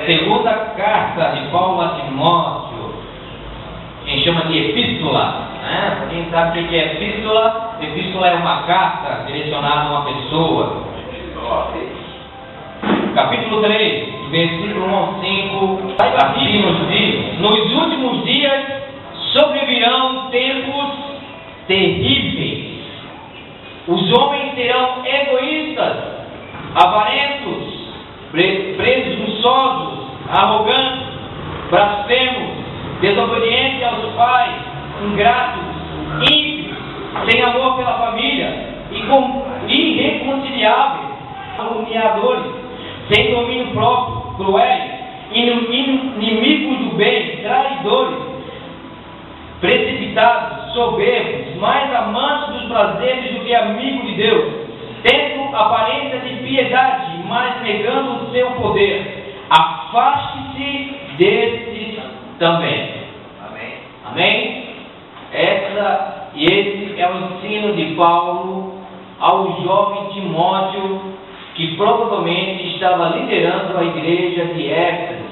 Segunda carta de Paulo a Timóteo, quem chama de epístola, né? Para quem sabe o que é epístola, epístola é uma carta direcionada a uma pessoa. Capítulo 3, versículo 1 ao 5, assim nos diz: nos últimos dias sobrevirão tempos terríveis. Os homens serão egoístas, avarentos, presunçosos, arrogantes, blasfemos, desobedientes aos pais, ingratos, ímpios, sem amor pela família, irreconciliáveis, caluniadores, sem domínio próprio, cruéis, inimigos do bem, traidores, precipitados, soberbos, mais amantes dos prazeres do que amigos de Deus, tendo aparência de piedade, mas negando o seu poder. Afaste-se desses também. Amém? Esse é o ensino de Paulo ao jovem Timóteo, que provavelmente estava liderando a igreja de Éfeso.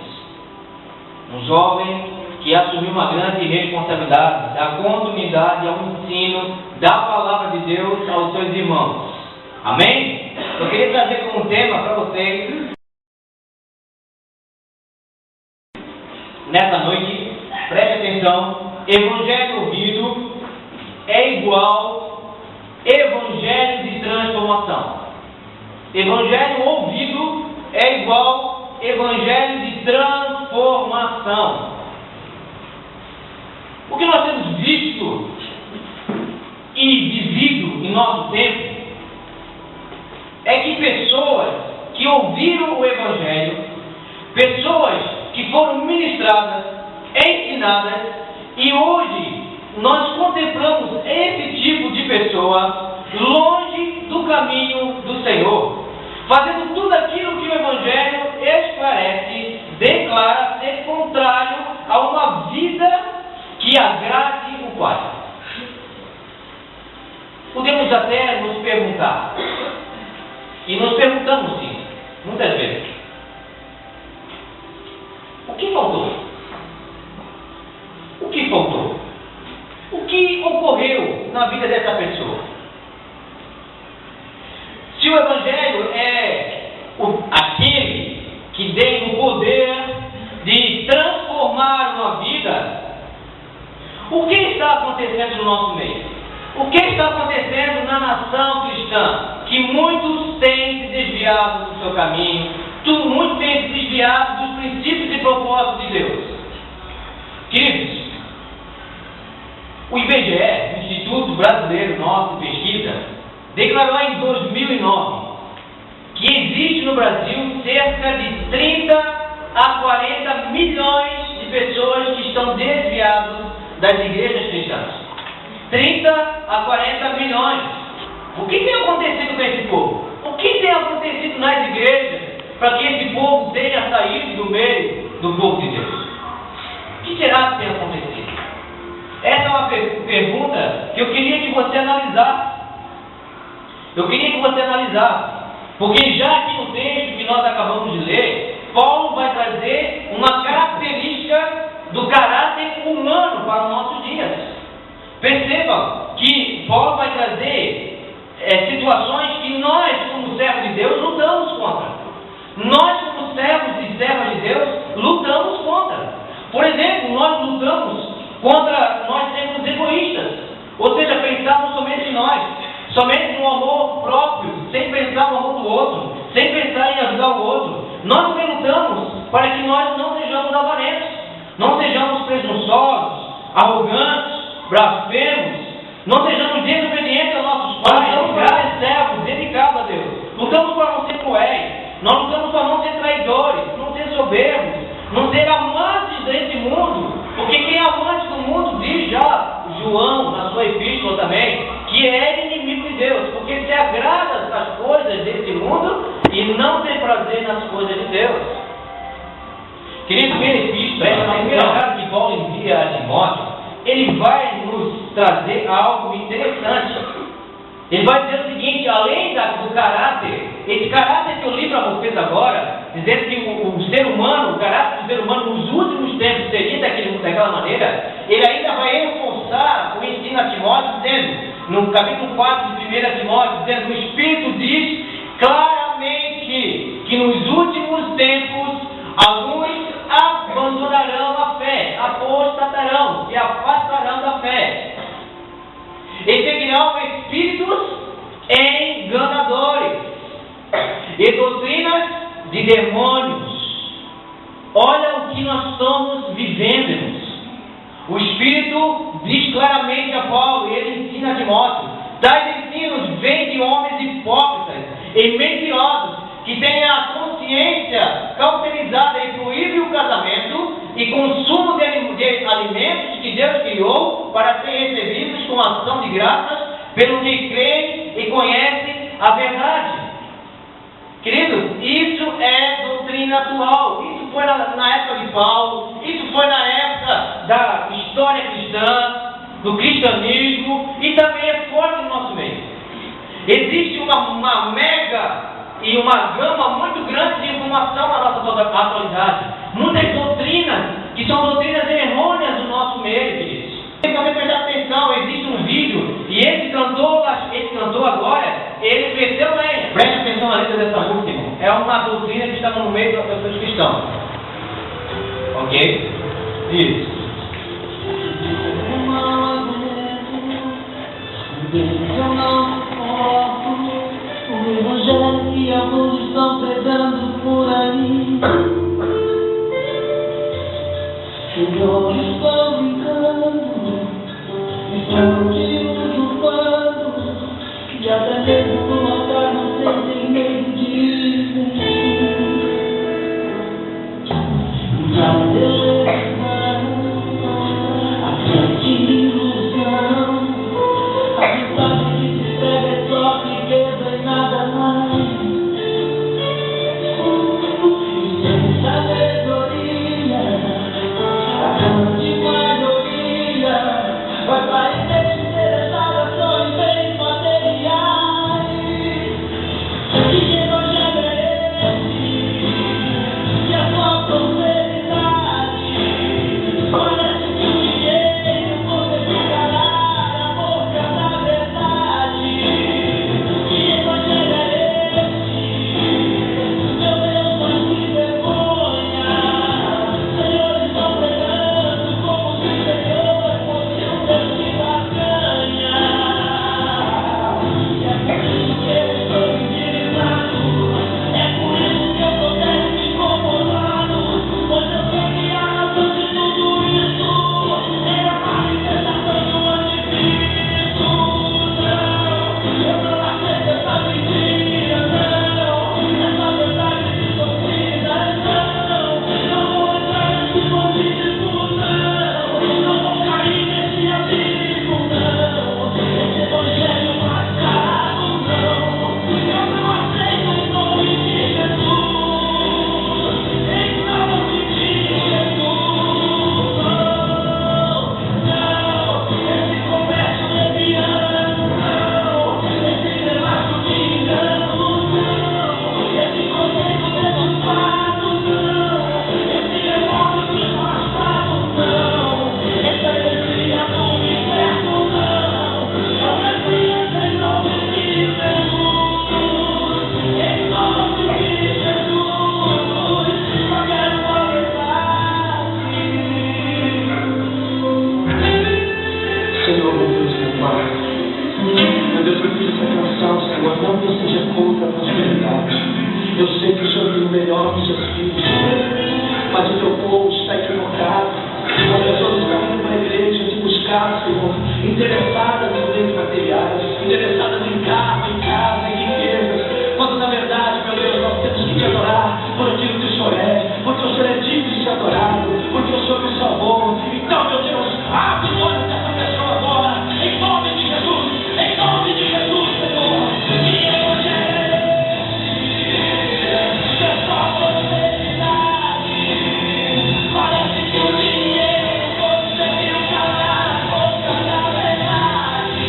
Um jovem que assumiu uma grande responsabilidade, dar continuidade ao ensino da palavra de Deus aos seus irmãos. Amém? Eu queria trazer como tema para vocês, nessa noite, preste atenção: evangelho ouvido é igual evangelho de transformação. Evangelho ouvido é igual evangelho de transformação. O que nós temos visto e vivido em nosso tempo é que pessoas que ouviram o Evangelho, pessoas que foram ministradas, ensinadas, e hoje nós contemplamos esse tipo de pessoa longe do caminho do Senhor, fazendo tudo aquilo que o Evangelho esclarece, declara ser contrário a uma vida que agrade o Pai. Podemos até nos perguntar, e nos perguntamos sim, muitas vezes: o que faltou? O que faltou? O que ocorreu na vida dessa pessoa? Se o Evangelho é aquele que tem o poder de transformar uma vida, o que está acontecendo no nosso meio? O que está acontecendo na nação cristã? Que muitos têm se desviado do seu caminho, muitos têm se desviado dos princípios e propósitos de Deus. Queridos, o IBGE, o Instituto Brasileiro Nosso de Pesquisa, declarou em 2009 que existe no Brasil cerca de 30 a 40 milhões de pessoas que estão desviadas das igrejas cristãs. 30 a 40 milhões. O que tem acontecido com esse povo? O que tem acontecido nas igrejas para que esse povo tenha saído do meio do povo de Deus? O que será que tem acontecido? Essa é uma pergunta que eu queria que você analisasse. Porque já aqui no texto que nós acabamos de ler, Paulo vai trazer uma característica do caráter humano para os nossos dias. Percebam que Paulo vai trazer situações que nós, como servos de Deus, lutamos contra. Nós, como servos e servas de Deus, lutamos contra. Por exemplo, nós lutamos contra nós sermos egoístas, ou seja, pensarmos somente em nós, somente no amor próprio, sem pensar no amor do outro, sem pensar em ajudar o outro. Nós também lutamos para que nós não sejamos avarentos, não sejamos presunçosos, arrogantes, blasfemos, não sejamos desobedientes aos nossos pais, grandes servos, dedicados a Deus. Lutamos para não ser cruéis, nós lutamos para não ser traidores, não ser soberbos, não ser amantes desse mundo, porque quem é amante do mundo, diz já João na sua epístola também, que é inimigo de Deus, porque se agrada às coisas desse mundo e não tem prazer nas coisas de Deus. Querido, na primeira carta que Paulo envia a Timóteo, ele vai nos trazer algo interessante. Ele vai dizer o seguinte: além do caráter esse caráter que eu li para vocês agora, dizendo que o ser humano, o caráter do ser humano nos últimos tempos seria daquela maneira, ele ainda vai reforçar o ensino a Timóteo, dizendo, no capítulo 4 de 1 Timóteo, dizendo, o Espírito diz claramente que nos últimos tempos alguns abandonarão a fé, apostatarão, se afastarão da fé, e seguirão espíritos enganadores e doutrinas de demônios. Olha o que nós estamos vivendo, irmãos. O Espírito diz claramente a Paulo, e ele ensina a Timóteo: tais ensinos vêm de homens hipócritas e mentirosos, que têm a consciência cauterizada e proíbe o casamento e consumo de alimentos que Deus criou para serem recebidos com ação de graças pelos que creem e conhecem a verdade. Queridos, isso é doutrina atual. Isso foi na época de Paulo, isso foi na época da história cristã, do cristianismo, e também é forte no nosso meio. Existe uma mega e uma gama muito grande de informação na nossa atualidade. Muitas doutrinas, que são doutrinas errôneas no nosso meio, queridos. Tem que prestar atenção, existe um vídeo, e esse cantor agora, ele meteu lenha. Preste atenção na letra dessa música, irmão. É uma doutrina que está no meio dos cristãos. Ok? Isso. Eu não suporto o evangelho que alguns estão pregando por aí. Senhor, estão brincando, estão te usurpando, e até mesmo no altar não sentem medo de sentir. A beleza, a grande ilusão, a mensagem que se prega é só riqueza e nada mais. E sem sabedoria, a grande maioria vai para a igreja interessada só em bens materiais. Que evangelho é esse? Que a sua prosperidade parece que o dinheiro você calar a boca da verdade. Que evangelho é esse? Meu Deus, mas que vergonha! Senhores estão pregando como se o Senhor fosse um Deus de barganha. E é por isso que eu estou indignado, é por isso que eu estou incomodado, pois eu sei que a razão de tudo isso é a manifestação do anticristo. Não, eu não aceito essa mentira, não, essa verdade distorcida, não vou entrar nesse monte de discussão, não vou cair nesse abismo, não, esse evangelho mascarado, não, eu não aceito em nome de Jesus, em nome de Jesus, não, esse comércio leviano, não, esse relato de engano, não, esse conceito deturpado, não, esse demônio disfarçado, não, essa heresia do inferno, não, eu repreendo em nome de Jesus, em nome de Jesus, só quero a verdade. Senhor, meu Deus, meu Pai, meu Deus, eu preciso essa canção, Senhor, não que eu seja contra a prosperidade. Eu sei que o Senhor tem o melhor para os seus filhos, mas o teu povo está equivocado. As pessoas estão indo para a igreja te buscar, Senhor, interessadas em bens materiais, interessadas em carro, em casa, em riquezas, quando na verdade, meu Deus, nós temos que te adorar por aquilo que o Senhor é, porque o Senhor é digno de ser adorado, porque o Senhor nos salvou. Então, meu Deus, abre os olhos dessa pessoa agora, em nome de Jesus, Senhor. Que evangelho é esse? É só prosperidade. Parece que o dinheiro conseguiu calar a boca da verdade.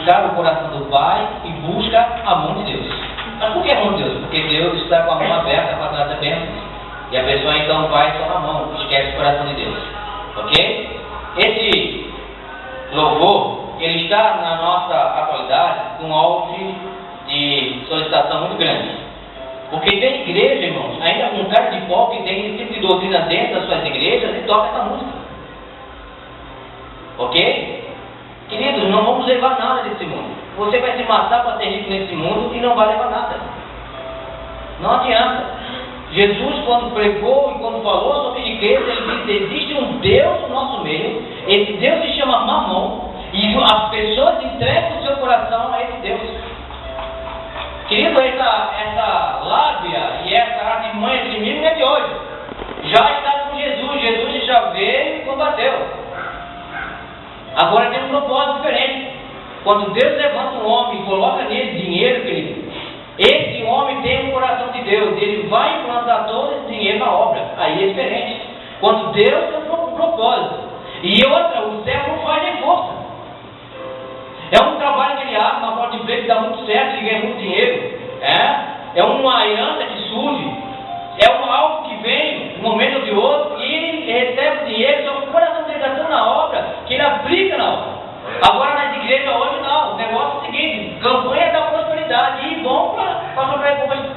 buscar o coração do Pai e busca a mão de Deus. Mas por que a mão de Deus? Porque Deus está com a mão aberta para dar bênçãos. E a pessoa então vai só na mão, esquece o coração de Deus. Ok? Esse louvor, ele está na nossa atualidade com um auge de solicitação muito grande. Porque tem igreja, irmãos, ainda com um cara de pau que tem esse tipo de doutrina dentro das suas igrejas e toca essa música. Ok? Queridos, não vamos levar nada desse mundo. Você vai se matar para ser rico nesse mundo e não vai levar nada. Não adianta. Jesus, quando pregou e quando falou sobre igreja, ele disse: existe um Deus no nosso meio, esse Deus se chama Mamon, e as pessoas entregam o seu coração a esse Deus. Querido, essa lábia e essa artimanha do inimigo não é de hoje. Já está com Jesus. Jesus já veio e combateu. Agora tem um propósito diferente. Quando Deus levanta um homem e coloca nele dinheiro, querido, esse homem tem o coração de Deus. Ele vai implantar todo esse dinheiro na obra. Aí é diferente. Quando Deus tem um propósito. E outra, o céu não faz nem força. É um trabalho que ele abre, uma porta de emprego que dá muito certo, ele ganha muito dinheiro. É uma herança que surge. É algo que vem, um momento ou de outro, e ele recebe o dinheiro, só que o coração dele está na obra, que ele aplica na obra. Agora nas igrejas hoje não, o negócio é o seguinte: campanha da prosperidade, e bom para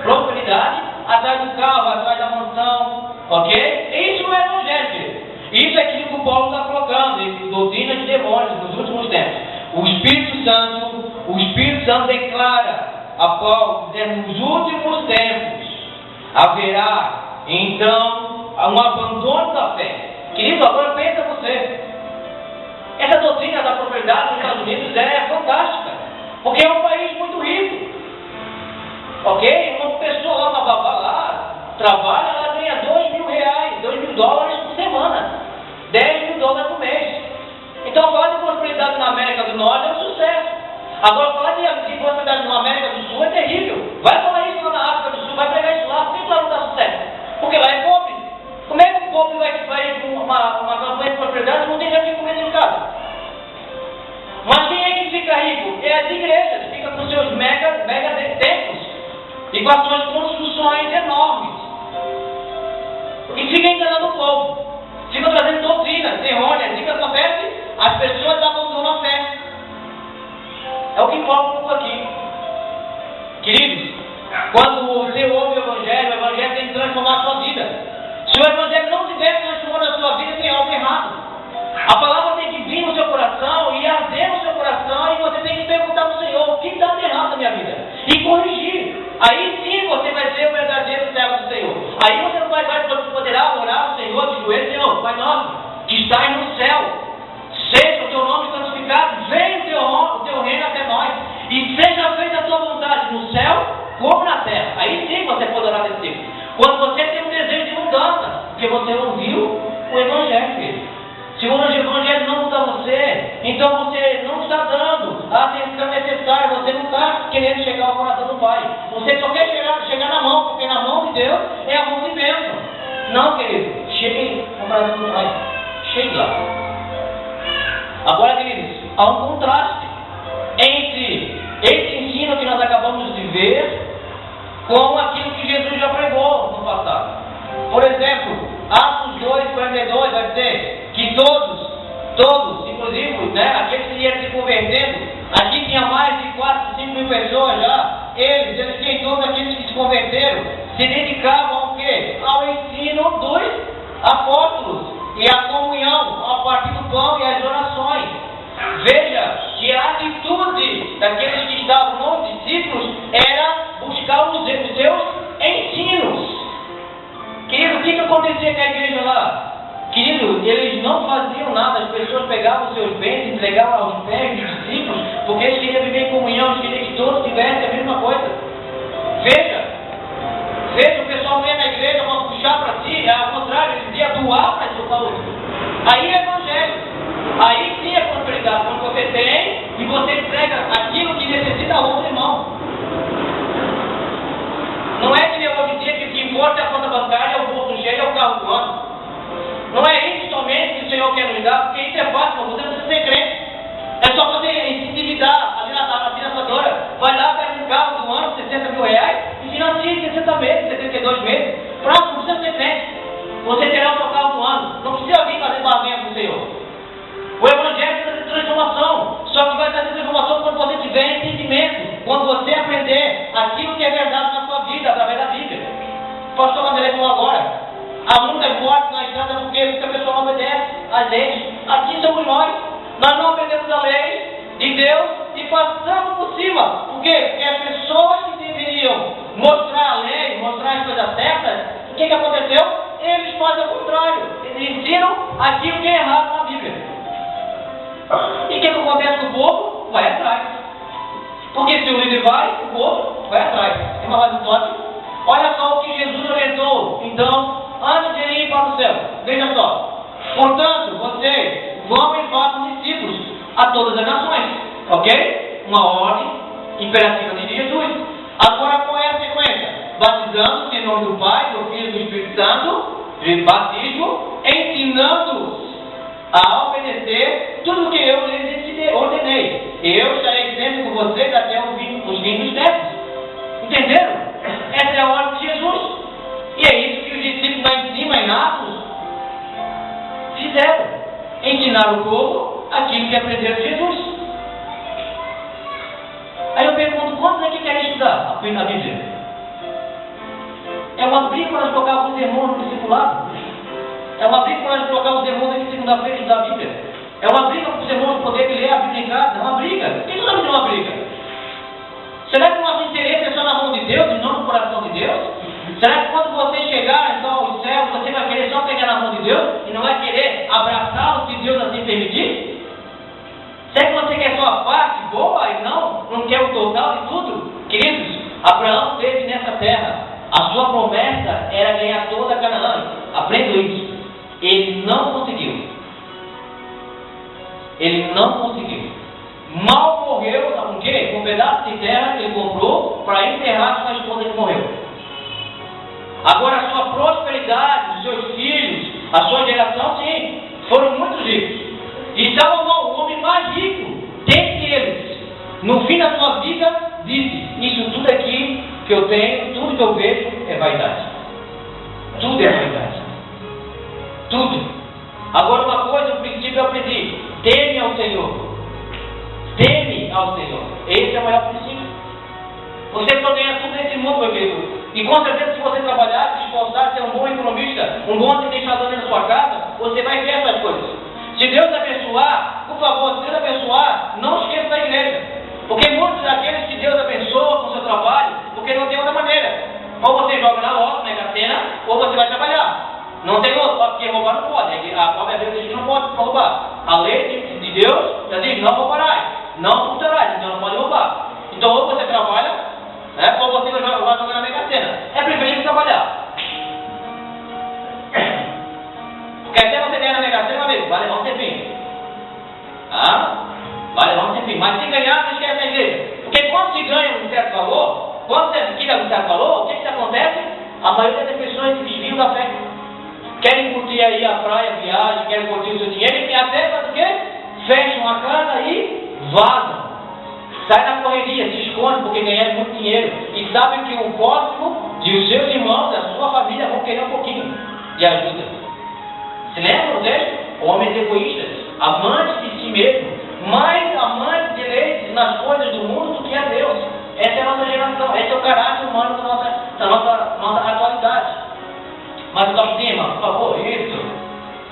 prosperidade, atrás do carro, atrás da mansão, ok? Isso não é evangelho. Isso é aquilo que o Paulo está colocando, doutrina de demônios nos últimos tempos. O Espírito Santo declara a Paulo, dizendo: nos últimos tempos haverá então um abandono da fé. Querido, agora pensa você. Essa doutrina da prosperidade nos Estados Unidos é fantástica, porque é um país muito rico. Ok? Uma pessoa lá, uma babá lá, trabalha, ela ganha $2.000 por semana, $10.000 por mês. Então falar de prosperidade na América do Norte é um sucesso. Agora falar de prosperidade na América do Sul é terrível. Vai falar isso lá na África do Sul, vai pregar isso lá, por que lá não dá sucesso? Porque lá é pobre. Como é que o pobre vai uma campanha de prosperidade se não tem gente que comer em casa? Mas quem é que fica rico? É as igrejas, fica com seus mega templos e com as suas construções enormes. E fica enganando o povo, fica trazendo doutrinas errôneas. O que acontece? As pessoas abandonam a fé. É o que Paulo colocou aqui. Queridos, quando você ouve o Evangelho tem que transformar a sua vida. Se o Evangelho não estiver transformando a sua vida, tem algo errado. A palavra tem que vir no seu coração e arder no seu coração, e você tem que perguntar ao Senhor: o que está errado na minha vida? E corrigir. Aí sim você vai ser o verdadeiro servo do Senhor. Aí você não poderá orar ao Senhor de joelhos: Senhor, Pai nosso, que estás no céu, seja o teu nome santificado, venha o teu reino até nós, e seja feita a tua vontade no céu como na terra. Aí sim você poderá desse tipo. Quando você tem um desejo de mudança, porque você ouviu o Evangelho, filho. Se o Evangelho não muda você, então você não está dando a atenção necessária, você não está querendo chegar ao coração do Pai. Você só quer chegar na mão, porque na mão de Deus é a mão de bênção. Não, querido, chegue ao coração do Pai. Chegue lá. Agora, queridos, há um contraste entre esse ensino que nós acabamos de ver com aquilo que Jesus já pregou no passado. Por exemplo, Atos 2:42 vai dizer que todos, inclusive, aqueles que iam se convertendo, aqui tinha mais de 4, 5 mil pessoas já, eles tinham todos aqueles que se converteram, se dedicavam ao quê? Ao ensino dos apóstolos e à comunhão, ao partir do pão e às orações. Veja que a atitude daqueles que estavam nos discípulos era buscar os seus ensinos. Querido, o que acontecia com a igreja lá? Querido, eles não faziam nada, as pessoas pegavam os seus bens e entregavam aos pés dos discípulos, porque eles queriam viver em comunhão, eles queriam que todos tivessem a mesma coisa. Veja, o pessoal vem na igreja para puxar para si, ao contrário, eles iam doar para o outro. Aí é evangelho, aí sim é prosperidade, quando você tem e você entrega aquilo que necessita ao outro irmão. Não é que nem hoje em dia que o que importa é a conta bancária, é o bolso cheio, é o carro do ano. Não é isso somente que o Senhor quer nos dar, porque isso é fácil, você não precisa ser crente. É só você se endividar ali na R$50.000 e financia em 60 meses, 72 meses. Pronto, não precisa ser crente. Você terá o seu carro do ano. Não precisa vir fazer barganha com o Senhor. O Evangelho traz transformação. Só que vai trazer transformação quando você tiver entendimento. Quando você aprender aquilo que é verdade na sua vida, através da Bíblia. O pastor Vanderlei falou agora. Há muitas mortes na estrada porque a pessoa não obedece às leis. Aqui somos nós. Nós não obedecemos a lei de Deus e passamos por cima. Por quê? Porque as pessoas que deveriam mostrar a lei, mostrar as coisas certas, o que aconteceu? Eles fazem o contrário. Eles ensinam aquilo que é errado na Bíblia. E o que acontece com o povo? Vai atrás. Porque se o líder vai, o povo vai atrás. É uma base forte. Olha só o que Jesus orientou. Então, antes de ele ir para o céu, veja só. Portanto, vocês vão e façam discípulos a todas as nações. Ok? Uma ordem imperativa de Jesus. Agora, qual é a sequência? Batizando-os em nome do Pai, do Filho e do Espírito Santo, de batismo, ensinando-os a obedecer tudo o que eu lhes ordenei. Eu estarei sempre com vocês até os fins dos tempos. Entenderam? Essa é a ordem de Jesus. E é isso que os discípulos lá em cima, em Atos, fizeram. Ensinaram o povo aquilo que aprenderam de Jesus. Aí eu pergunto, quantos é que querem estudar a Bíblia? É uma briga para nós colocar alguns irmãos no discipulado. É uma briga para nós colocar os irmãos aqui segunda-feira e estudar a Bíblia. É uma briga para os irmãos poderem ler a Bíblia em casa. É uma briga. Quem não sabe de uma briga? Será que o nosso interesse é só na mão de Deus e não no coração de Deus? Será que quando você chegar então aos céus, você vai querer só pegar na mão de Deus e não vai querer abraçá-lo se Deus assim permitir? Será que você quer só a parte boa e não quer o total de tudo? Queridos, Abraão teve nessa terra. A sua promessa era ganhar toda Canaã. Aprenda isso. Ele não conseguiu. Ele não conseguiu. Mal morreu, sabe com o quê? Com um pedaço de terra que ele comprou para enterrar sua esposa que morreu. Agora a sua prosperidade, os seus filhos, a sua geração, sim, foram muito ricos. E Salomão, o homem mais rico dentre eles, no fim da sua vida, disse: isso tudo aqui que eu tenho, tudo que eu vejo é vaidade. Tudo é vaidade. Tudo. Agora uma coisa, o princípio eu aprendi: teme ao Senhor. Teme ao Senhor. Esse é o maior princípio. Você pode ganhar tudo nesse mundo, meu querido. E com certeza, se você trabalhar, se esforçar, ser um bom economista, um bom administrador dentro da sua casa, você vai ver essas coisas. Se Deus abençoar, por favor, se Deus abençoar, não esqueça da igreja. Porque muitos daqueles que Deus abençoa com o seu trabalho, porque não tem outra maneira. Ou você joga na loja, na catena, ou você vai trabalhar. Não tem outra, porque roubar não pode. A própria Bíblia diz que não pode roubar. A lei de Deus já diz: não roubarás, não furtarás, então não pode roubar. Então ou você trabalha, ou você vai jogar na Mega Sena. É preferível trabalhar. Porque até você ganhar na Mega Sena, meu amigo, vai levar um tempinho. Vai levar um tempinho. Mas se ganhar, não esquece a igreja. Porque quando se ganha um certo valor, quando se adquire um certo valor, o que acontece? A maioria das pessoas se desviam da fé. Querem curtir aí a praia, a viagem, querem curtir o seu dinheiro, e até faz o quê? Fecham a casa e vazam. Sai na correria, se esconde porque ganharam muito dinheiro. E sabem que o próximo e os seus irmãos, da sua família, vão querer um pouquinho de ajuda. Se lembram deles? Homens egoístas, amantes de si mesmo, mais amantes de leis nas coisas do mundo do que a Deus. Essa é a nossa geração, esse é o caráter humano da nossa atualidade. Mas o autoestima, por favor, isso.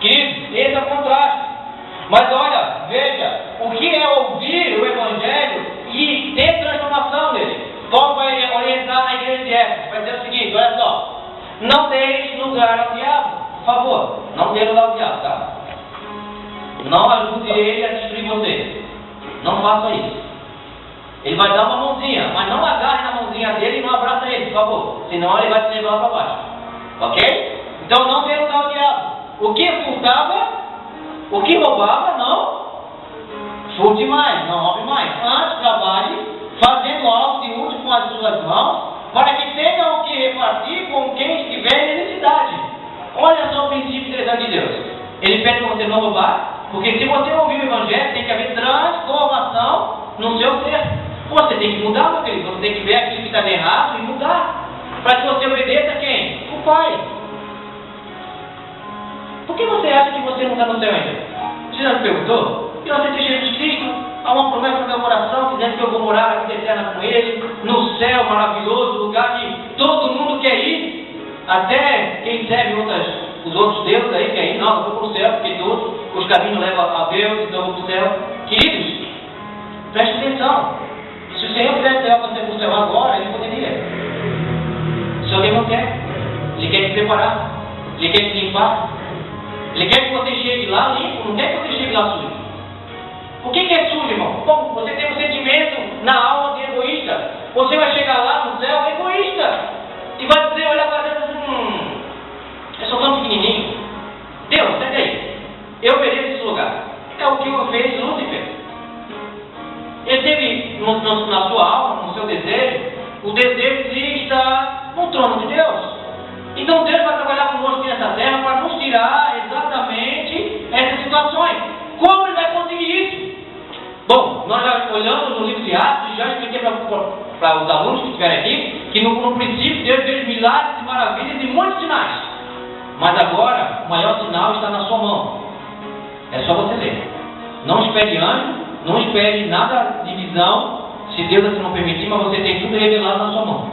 Queridos, esse é o contraste. Mas olha, veja, o que é ouvir o Evangelho e ter transformação nele? Paulo vai orientar a igreja de Éfeso, vai dizer o seguinte: olha só, não deixe lugar ao diabo, por favor, não dê lugar ao diabo, tá? Não ajude ele a destruir você, não faça isso. Ele vai dar uma mãozinha, mas não agarre na mãozinha dele e não abraça ele, por favor, senão ele vai te levar para baixo, ok? Então não dê lugar ao diabo. O que furtava, o que roubava, não furte mais, não roube mais. Antes trabalhe, fazendo algo de útil com as suas mãos, para que tenha o que repartir com quem estiver em necessidade. Olha só o princípio interessante de Deus. Ele pede para você não roubar, porque se você ouvir o Evangelho, tem que haver transformação no seu ser. Você tem que mudar, meu querido. Você tem que ver aquilo que está errado e mudar. Para que você obedeça a quem? O Pai. Por que você acha que você não está no céu ainda? Você já me perguntou? E você tem Jesus Cristo, há uma promessa no meu coração, dizendo que eu vou morar a vida eterna com Ele, no céu maravilhoso, lugar que todo mundo quer ir. Até quem serve os outros deuses aí quer ir. Não, eu vou para o céu, porque todos os caminhos levam a Deus, então eu vou para o céu. Queridos, preste atenção. Se o Senhor quisesse levar você para o céu agora, Ele poderia. Só que Ele não quer. Ele quer te preparar. Ele quer te limpar. Ele quer que você chegue lá limpo, não quer que você chegue lá sujo. O que é sujo, irmão? Bom, você tem um sentimento na alma de egoísta. Você vai chegar lá no céu egoísta. E vai dizer, olhar para Deus assim, eu sou tão pequenininho. Deus, sai daí. Eu mereço esse lugar. É o que fez Lúcifer. Ele teve na sua alma, no seu desejo, o desejo de estar no trono de Deus. Então Deus vai trabalhar conosco aqui nessa terra para nos tirar exatamente essas situações. Como Ele vai conseguir isso? Bom, nós já olhamos no livro de Atos e já expliquei para os alunos que estiverem aqui que no princípio Deus fez milagres e maravilhas e muitos sinais. Mas agora o maior sinal está na sua mão. É só você ler. Não espere anjo, não espere nada de visão, se Deus assim não permitir, mas você tem tudo revelado na sua mão.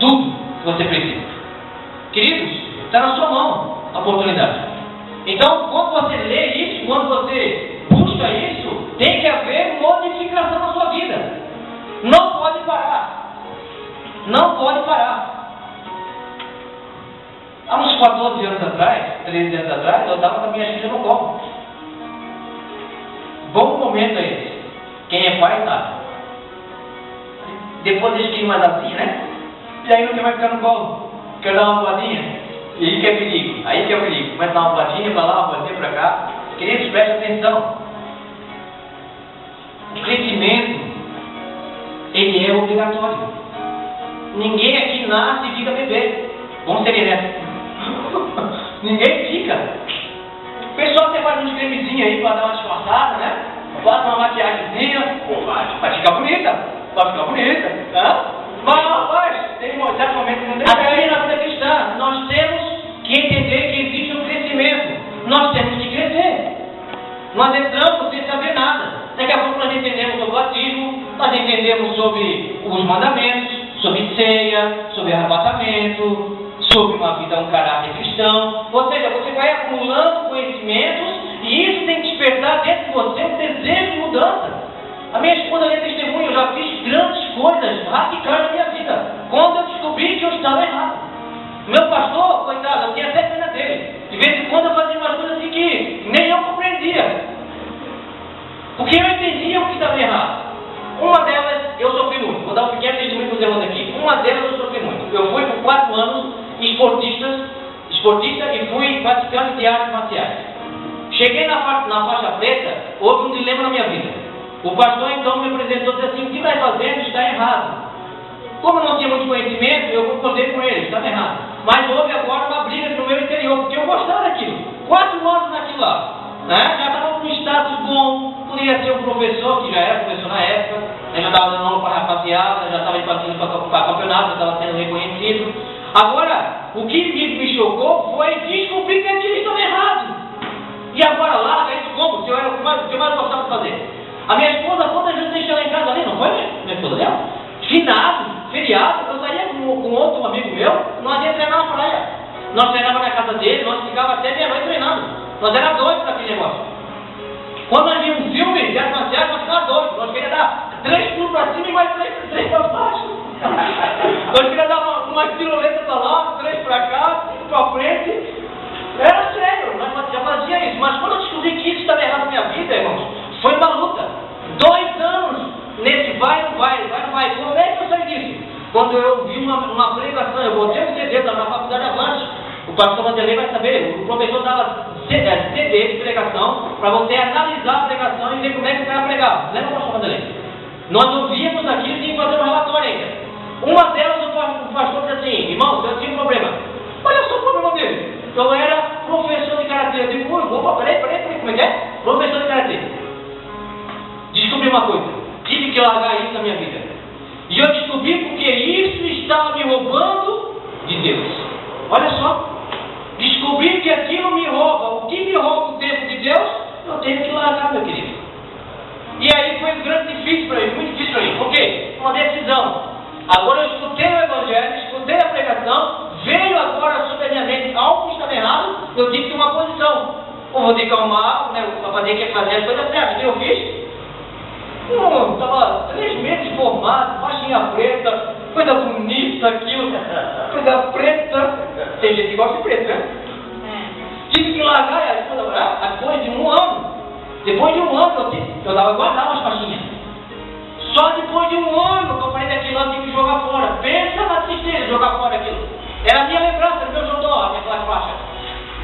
Tudo que você precisa. Queridos, está na sua mão a oportunidade. Então, quando você lê isso, quando você busca isso, tem que haver modificação na sua vida. Não pode parar. Não pode parar. Há uns 14 anos atrás, 13 anos atrás, eu estava com a minha filha no colo. Bom momento é esse. Quem é pai sabe. Depois eles querem mais assim, né? E aí não quer mais ficar no colo. Quer dar uma voadinha? E aí que é perigo. Aí que é perigo. Começa a dar uma voadinha para lá, uma voadinha para cá. Queridos, preste atenção. O crescimento, ele é obrigatório. Ninguém aqui nasce e fica bebê. Vamos ser direto. Ninguém fica. O pessoal até faz uns cremezinhos aí para dar uma disfarçada, né? Faz uma maquiagemzinha. Vai ficar bonita. Vai ficar bonita. Tá? Mas, rapaz, tem um certo momento que não tem. Aqui na vida cristã, nós temos que entender que existe um crescimento. Nós temos que crescer. Nós entramos sem saber nada. Daqui a pouco nós entendemos sobre o batismo, nós entendemos sobre os mandamentos, sobre ceia, sobre arrebatamento, sobre uma vida, um caráter cristão. Ou seja, você vai acumulando conhecimentos e isso tem que despertar dentro de você um desejo de mudança. A minha esposa lê testemunho, eu já fiz grandes coisas radicais na minha vida, quando eu descobri que eu estava errado. Meu pastor, coitado, eu tinha até pena dele. De vez em quando eu fazia umas coisas assim que nem eu compreendia. Porque eu entendia o que estava errado. Uma delas, eu sofri muito. Vou dar um pequeno testemunho para os irmãos aqui. Uma delas eu sofri muito. Eu fui por 4 anos esportista e fui praticante de artes marciais. Cheguei na faixa preta, houve um dilema na minha vida. O pastor então me apresentou e disse assim, o que vai fazendo está errado. Como eu não tinha muito conhecimento, eu concordei com ele, estava errado. Mas houve agora uma briga no meu interior, porque eu gostava daquilo. 4 anos naquilo lá. Né? Já estava com um status bom, podia ser um professor, que já era professor na época, né? Já estava dando aula para rapaziada, já estava indo para campeonato, já estava sendo reconhecido. Agora, o que me chocou foi descobrir que aquilo estava errado. E agora larga isso como? Que eu era o que eu mais gostava de fazer. A minha esposa, quantas vezes deixou ela em casa ali, não foi minha esposa dela? Finado, feriado, eu saía com outro amigo meu, nós ia treinar na praia. Nós treinávamos na casa dele, nós ficávamos até meia-noite treinando. Nós éramos doidos naquele negócio. Quando nós víamos um filme de artes marciais, nós ficávamos doidos. Nós queríamos dar 3 pulos para cima e mais 3 para baixo. Nós queríamos dar umas piruletas para lá, 3 para cá, 5 para frente. Era sério, nós já fazia isso. Mas quando eu descobri que isso estava errado na minha vida, irmãos, foi uma luta. 2 anos nesse vai, não vai. Como é que eu saí disso? Quando eu vi uma pregação, eu botei um CD na faculdade Avante. O pastor Vanderlei vai saber, o professor dava CD de pregação para você analisar a pregação e ver como é que o cara pregava. Lembra o pastor Vanderlei? Nós ouvíamos aquilo e tinha que fazer um relatório ainda. Uma delas, o pastor disse assim, irmão, eu tinha um problema. Olha só o problema dele. Eu era professor de karatê. Eu digo, opa, peraí, como é que é? Professor de karatê. Descobri uma coisa, tive que largar isso na minha vida. Agora eu escutei o Evangelho, escutei a pregação, veio agora sobre a minha mente algo que estava errado, eu tive que tomar posição. Ou vou ter que calmar, né, para fazer as coisas certas. O que eu fiz? Estava 3 meses formado, faixinha preta, coisa bonita aquilo, coisa preta. Tem gente que gosta de preto, né? Tive que largar depois de 1 ano. Depois de 1 ano eu dava guardar umas faixinhas. Só depois de 1 ano que eu falei daquilo, eu tive que jogar fora. Pensa na tristeza, jogar fora aquilo. Era a minha lembrança, era o meu xodó, aquela faixa.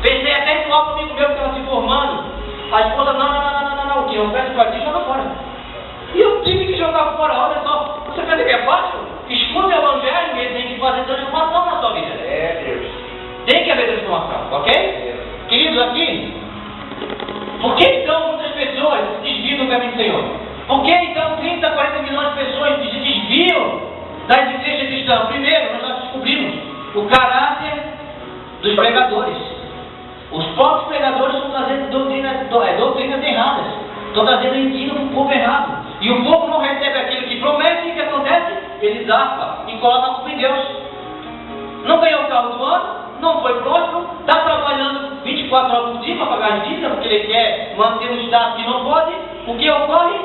Pensei até em falar comigo mesmo que estava se formando. A esposa, não, que eu peço para ti, joga fora. E eu tive que jogar fora, olha só. Você pensa que é fácil? Escuta o Evangelho e ele tem que fazer transformação na sua vida. Deus. Tem que haver transformação, ok? Queridos, aqui, por que então muitas pessoas se desviam do caminho do Senhor? Por que então 30, 40 milhões de pessoas se desviam das igrejas cristãs? Primeiro, nós já descobrimos o caráter dos pregadores. Os próprios pregadores estão trazendo doutrinas erradas. Estão trazendo ensino para o povo errado. E o povo não recebe aquilo que promete, e o que acontece? Eles arpam e colocam a culpa em Deus. Não ganhou o carro do ano, não foi próspero, está trabalhando 24 horas por dia para pagar as dívidas, porque ele quer manter um status que não pode. O que ocorre?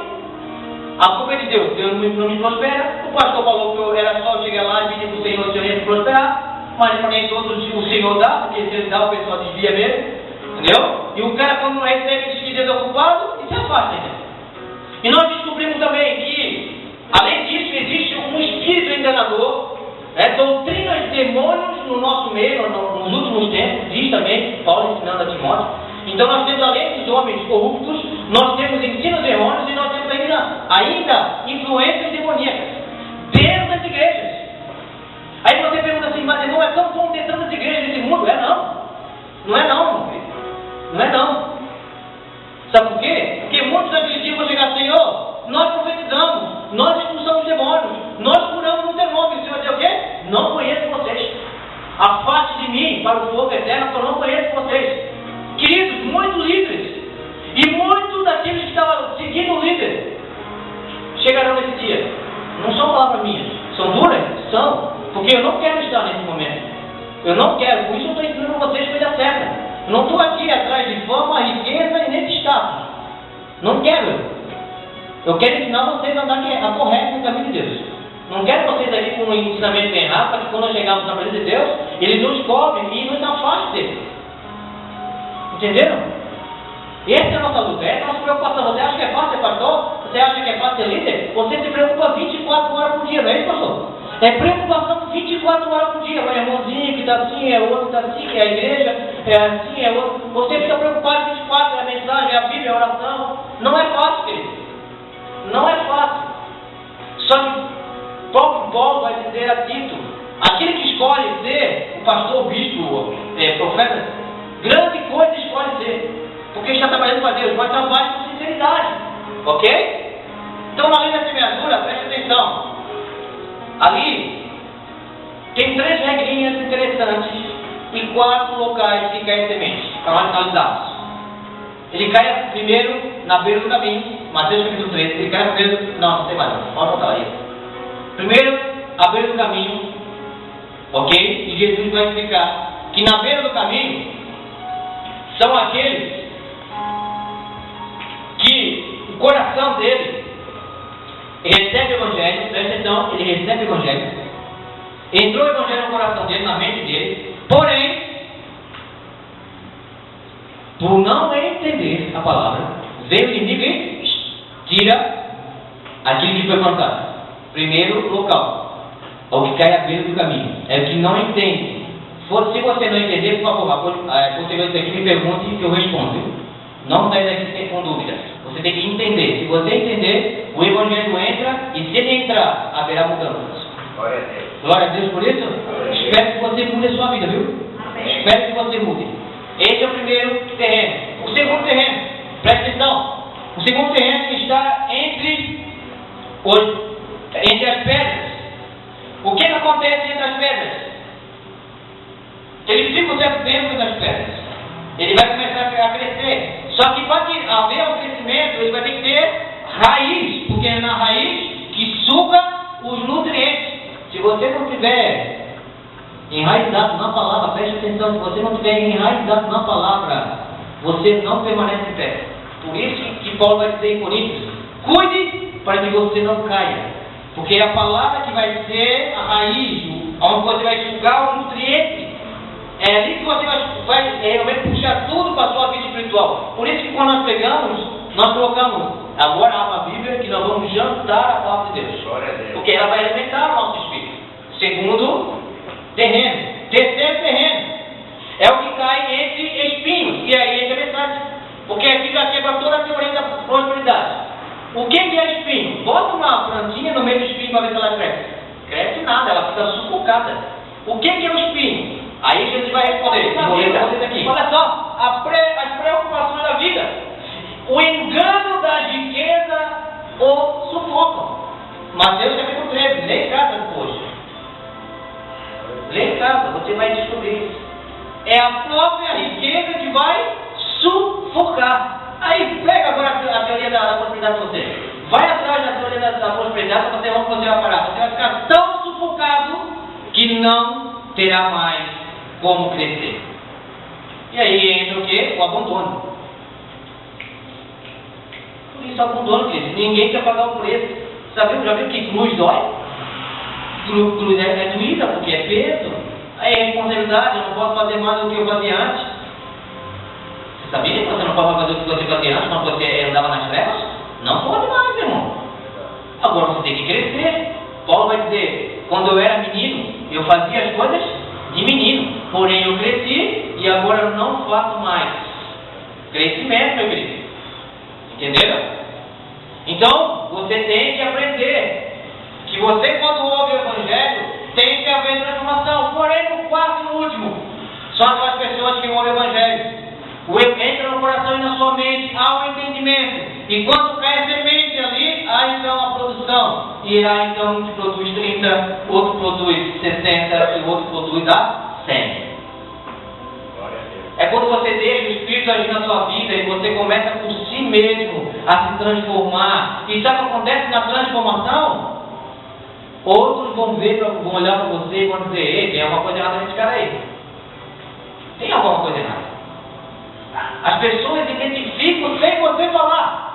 A culpa é de Deus. Deus não me prospera. O pastor falou que eu era só chegar lá e pedir para o Senhor se eu ia me prosperar. Mas também todos o Senhor dá, porque se ele dá, o pessoal desvia mesmo. Entendeu? E o cara, quando não recebe, diz que Deus é ocupado e se afasta. Entendeu? E nós descobrimos também que, além disso, existe um espírito enganador, doutrinas de demônios no nosso meio, nos últimos tempos, diz também, Paulo ensinando a Timóteo. Então nós temos, além dos homens corruptos, nós temos ensinos errôneos e nós temos ainda influências demoníacas dentro das igrejas. Aí você pergunta assim, mas irmão, é tão bom ter tantas igrejas nesse mundo? Não é não, meu filho. Não é não. Sabe por quê? Porque muitos daqueles dias vão chegar, Senhor, nós profetizamos, nós expulsamos demônios, nós curamos um demônio. O Senhor vai dizer o quê? Não conheço vocês. Afaste de mim para o fogo eterno, porque eu não conheço vocês. Queridos, muitos líderes e muitos daqueles que estavam seguindo o líder chegarão nesse dia. Não são palavras minhas. São duras? São. Porque eu não quero estar nesse momento. Eu não quero. Por isso eu estou ensinando a vocês coisa certa. Eu não estou aqui atrás de fama, riqueza e nem de status. Não quero. Eu quero ensinar vocês a andar correto no caminho de Deus. Não quero vocês aqui com um ensinamento errado, para que quando nós chegarmos na presença de Deus, Ele nos cobre e nos afaste dele. Entenderam? Essa é a nossa luta, essa é a nossa preocupação. Você acha que é fácil ser pastor? Você acha que é fácil ser líder? Você se preocupa 24 horas por dia, não é isso, pastor? É preocupação 24 horas por dia. Vai irmãozinho que está assim, é outro que está assim, que é a igreja, é assim, é outro. Você fica preocupado 24, é a mensagem, é a Bíblia, é a oração. Não é fácil, querido. Não é fácil. Só que o próprio Paulo vai dizer a Tito, aquele que escolhe ser o pastor, o bispo, profeta, grande coisa escolhe ser. Porque está trabalhando para Deus, mas trabalha com sinceridade. Ok? Então, na lei da semeadura, preste atenção. Ali tem 3 regrinhas interessantes e 4 locais que caem sementes, para nós analisados. Ele cai primeiro na beira do caminho, Mateus capítulo 13, ele cai primeiro, não tem mais, pode voltar aí. Primeiro, à beira do caminho, ok? E Jesus vai explicar que na beira do caminho são aqueles que o coração dele recebe o Evangelho, presta atenção, ele recebe o Evangelho, entrou o Evangelho no coração dele, na mente dele, porém, por não entender a palavra, veio o inimigo e tira aquilo que foi plantado. Primeiro local, o que cai à beira do caminho, é o que não entende. Se você não entender, por favor, posterior disso aqui, me pergunte que eu respondo. Não sai daqui com dúvida. Você tem que entender. Se você entender, o Evangelho entra e se ele entrar, haverá mudanças. Glória a Deus. Glória a Deus por isso. Espero que você mude a sua vida, viu? Amém. Espero que você mude. Esse é o primeiro terreno. O segundo terreno, preste atenção. O segundo terreno está entre as pedras. O que acontece entre as pedras? Ele fica o tempo dentro das pedras. Ele vai começar a crescer. Só que para haver um crescimento, ele vai ter que ter raiz, porque é na raiz que suga os nutrientes. Se se você não tiver enraizado na palavra, preste atenção, se você não tiver enraizado na palavra, você não permanece em pé. Por isso que Paulo vai dizer em Coríntios, cuide para que você não caia. Porque é a palavra que vai ser a raiz, onde você vai sugar o nutriente. É ali que você vai realmente puxar tudo para a sua vida espiritual. Por isso que quando nós pegamos, nós colocamos, agora abra a Bíblia, que nós vamos jantar a palavra de Deus. Porque ela vai alimentar o nosso espírito. Segundo, terreno. Terceiro, terreno. É o que cai entre espinhos. E aí é interessante. Porque aqui já quebra toda a teoria da prosperidade. O que é espinho? Bota uma plantinha no meio do espinho para ver se ela cresce. Cresce nada, ela fica sufocada. O que é o espinho? Aí Jesus vai responder. Olha só, as preocupações da vida. O engano da riqueza o sufocam. Mateus capítulo 13, lê em casa depois. Lê em casa, você vai descobrir isso. É a própria riqueza que vai sufocar. Aí pega agora a teoria da prosperidade de você. Vai atrás da teoria da prosperidade para você ver onde você vai parar. Você vai ficar tão sufocado que não terá mais como crescer. E aí entra o quê? O abandono. Por isso abandono, querido. Ninguém quer pagar o preço. Já viu que cruz dói? Cruz é doída porque é peso. Aí é responsabilidade, eu não posso fazer mais do que eu fazia antes. Você sabia que você não pode fazer o que você fazia antes quando você andava nas trevas? Não pode mais, irmão. Agora você tem que crescer. Paulo vai dizer, quando eu era menino, eu fazia as coisas de menino. Porém eu cresci e agora eu não faço mais. Crescimento, meu querido. Entenderam? Então, você tem que aprender que você, quando ouve o Evangelho, tem que haver transformação. Porém, no quarto e no último, são aquelas pessoas que ouvem o Evangelho. Entra no coração e na sua mente, há um entendimento. E quando cai a semente ali, há então a produção. E há então um que produz 30, outro produz 60 e outro produz a 100. É quando você deixa o Espírito agir na sua vida e você começa por si mesmo a se transformar. E sabe o que acontece na transformação? Outros vão olhar para você e vão dizer, ei, tem alguma coisa errada nesse cara aí. Tem alguma coisa errada. As pessoas identificam sem você falar.